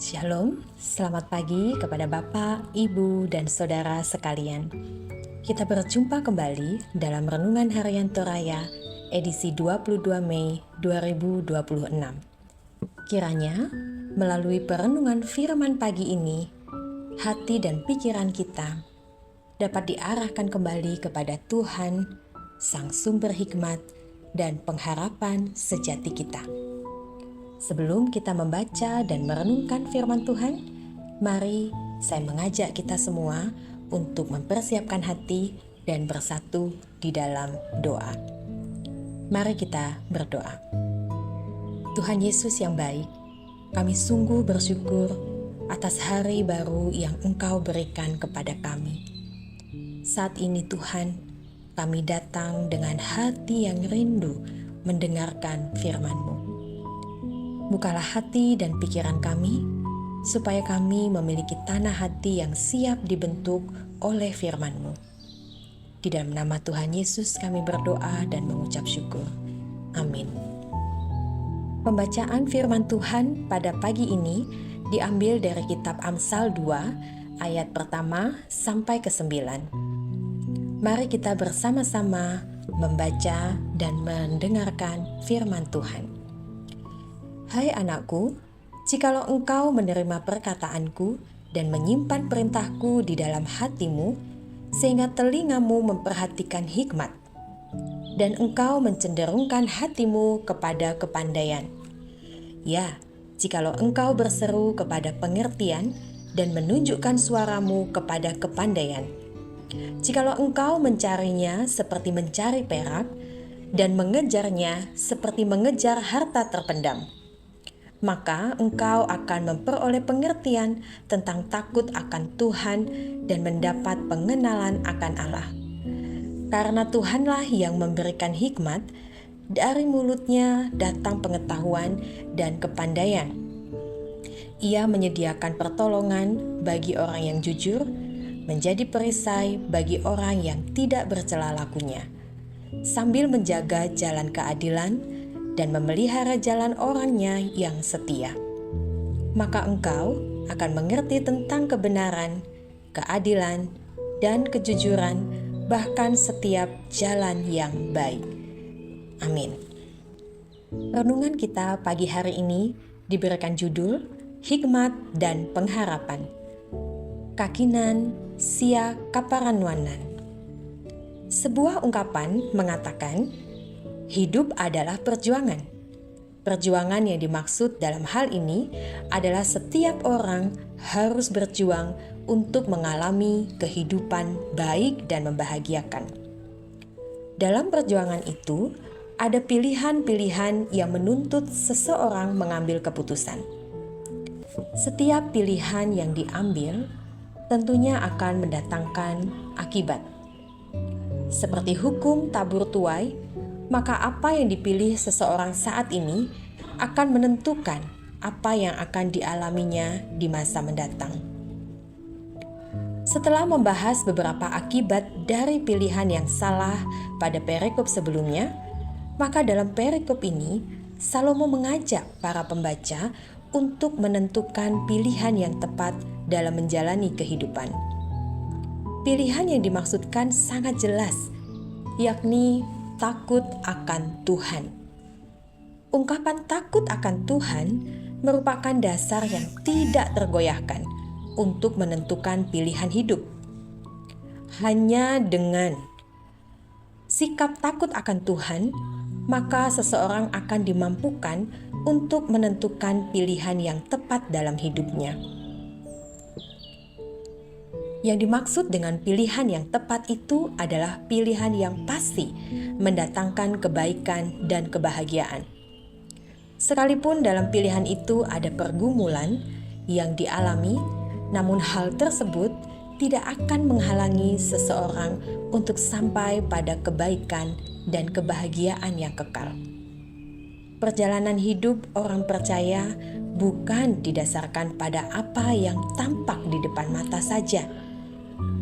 Shalom, selamat pagi kepada Bapak, Ibu, dan Saudara sekalian. Kita berjumpa kembali dalam Renungan Harian Toraya, edisi 22 Mei 2026. Kiranya, melalui perenungan firman pagi ini, hati dan pikiran kita dapat diarahkan kembali kepada Tuhan, Sang Sumber Hikmat, dan pengharapan sejati kita. Sebelum kita membaca dan merenungkan firman Tuhan, mari saya mengajak kita semua untuk mempersiapkan hati dan bersatu di dalam doa. Mari kita berdoa. Tuhan Yesus yang baik, kami sungguh bersyukur atas hari baru yang Engkau berikan kepada kami. Saat ini Tuhan, kami datang dengan hati yang rindu mendengarkan firman-Mu. Bukalah hati dan pikiran kami, supaya kami memiliki tanah hati yang siap dibentuk oleh firman-Mu. Di dalam nama Tuhan Yesus kami berdoa dan mengucap syukur. Amin. Pembacaan firman Tuhan pada pagi ini diambil dari kitab Amsal 2 ayat pertama sampai ke-9. Mari kita bersama-sama membaca dan mendengarkan firman Tuhan. Hai anakku, jikalau engkau menerima perkataanku dan menyimpan perintahku di dalam hatimu, sehingga telingamu memperhatikan hikmat, dan engkau mencenderungkan hatimu kepada kepandaian. Ya, jikalau engkau berseru kepada pengertian dan menunjukkan suaramu kepada kepandaian. Jikalau engkau mencarinya seperti mencari perak, dan mengejarnya seperti mengejar harta terpendam, maka engkau akan memperoleh pengertian tentang takut akan Tuhan dan mendapat pengenalan akan Allah. Karena Tuhanlah yang memberikan hikmat, dari mulutnya datang pengetahuan dan kepandaian. Ia menyediakan pertolongan bagi orang yang jujur, menjadi perisai bagi orang yang tidak bercela lakunya, sambil menjaga jalan keadilan dan memelihara jalan orangnya yang setia. Maka engkau akan mengerti tentang kebenaran, keadilan, dan kejujuran, bahkan setiap jalan yang baik. Amin. Renungan kita pagi hari ini diberikan judul Hikmat dan Pengharapan. Kakinan Sia Kaparanwanan. Sebuah ungkapan mengatakan, hidup adalah perjuangan. Perjuangan yang dimaksud dalam hal ini adalah setiap orang harus berjuang untuk mengalami kehidupan baik dan membahagiakan. Dalam perjuangan itu, ada pilihan-pilihan yang menuntut seseorang mengambil keputusan. Setiap pilihan yang diambil tentunya akan mendatangkan akibat. Seperti hukum tabur tuai, maka apa yang dipilih seseorang saat ini akan menentukan apa yang akan dialaminya di masa mendatang. Setelah membahas beberapa akibat dari pilihan yang salah pada perikop sebelumnya, maka dalam perikop ini Salomo mengajak para pembaca untuk menentukan pilihan yang tepat dalam menjalani kehidupan. Pilihan yang dimaksudkan sangat jelas, yakni takut akan Tuhan. Ungkapan takut akan Tuhan merupakan dasar yang tidak tergoyahkan untuk menentukan pilihan hidup. Hanya dengan sikap takut akan Tuhan, maka seseorang akan dimampukan untuk menentukan pilihan yang tepat dalam hidupnya. Yang dimaksud dengan pilihan yang tepat itu adalah pilihan yang pasti mendatangkan kebaikan dan kebahagiaan. Sekalipun dalam pilihan itu ada pergumulan yang dialami, namun hal tersebut tidak akan menghalangi seseorang untuk sampai pada kebaikan dan kebahagiaan yang kekal. Perjalanan hidup orang percaya bukan didasarkan pada apa yang tampak di depan mata saja.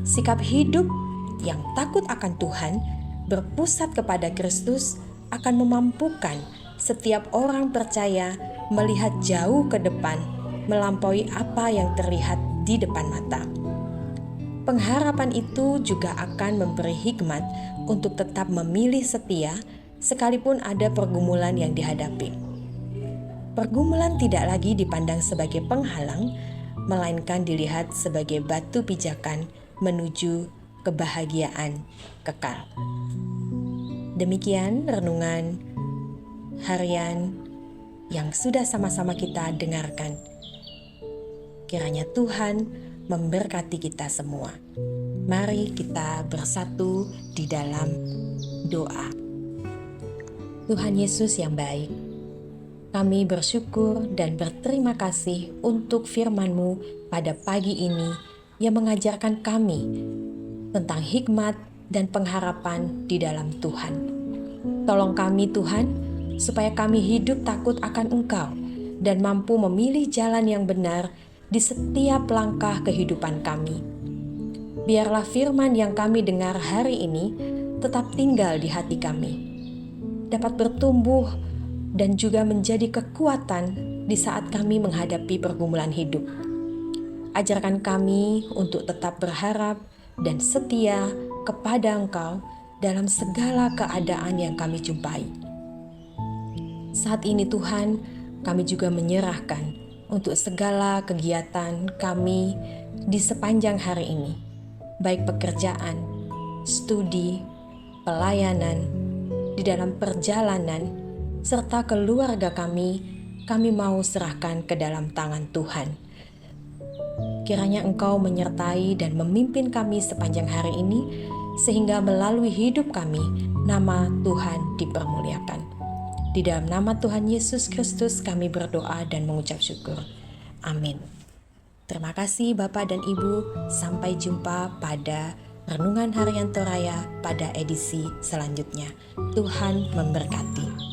Sikap hidup yang takut akan Tuhan berpusat kepada Kristus akan memampukan setiap orang percaya melihat jauh ke depan melampaui apa yang terlihat di depan mata. Pengharapan itu juga akan memberi hikmat untuk tetap memilih setia sekalipun ada pergumulan yang dihadapi. Pergumulan tidak lagi dipandang sebagai penghalang, melainkan dilihat sebagai batu pijakan menuju kebahagiaan kekal. Demikian renungan harian yang sudah sama-sama kita dengarkan. Kiranya Tuhan memberkati kita semua. Mari kita bersatu di dalam doa. Tuhan Yesus yang baik, kami bersyukur dan berterima kasih untuk firman-Mu pada pagi ini yang mengajarkan kami tentang hikmat dan pengharapan di dalam Tuhan. Tolong kami Tuhan, supaya kami hidup takut akan Engkau dan mampu memilih jalan yang benar di setiap langkah kehidupan kami. Biarlah firman yang kami dengar hari ini tetap tinggal di hati kami, dapat bertumbuh dan juga menjadi kekuatan di saat kami menghadapi pergumulan hidup. Ajarkan kami untuk tetap berharap dan setia kepada Engkau dalam segala keadaan yang kami jumpai. Saat ini Tuhan, kami juga menyerahkan untuk segala kegiatan kami di sepanjang hari ini, baik pekerjaan, studi, pelayanan, di dalam perjalanan, serta keluarga kami mau serahkan ke dalam tangan Tuhan. Kiranya Engkau menyertai dan memimpin kami sepanjang hari ini, sehingga melalui hidup kami, nama Tuhan dipermuliakan. Di dalam nama Tuhan Yesus Kristus kami berdoa dan mengucap syukur. Amin. Terima kasih Bapak dan Ibu. Sampai jumpa pada Renungan Harian Toraya pada edisi selanjutnya. Tuhan memberkati.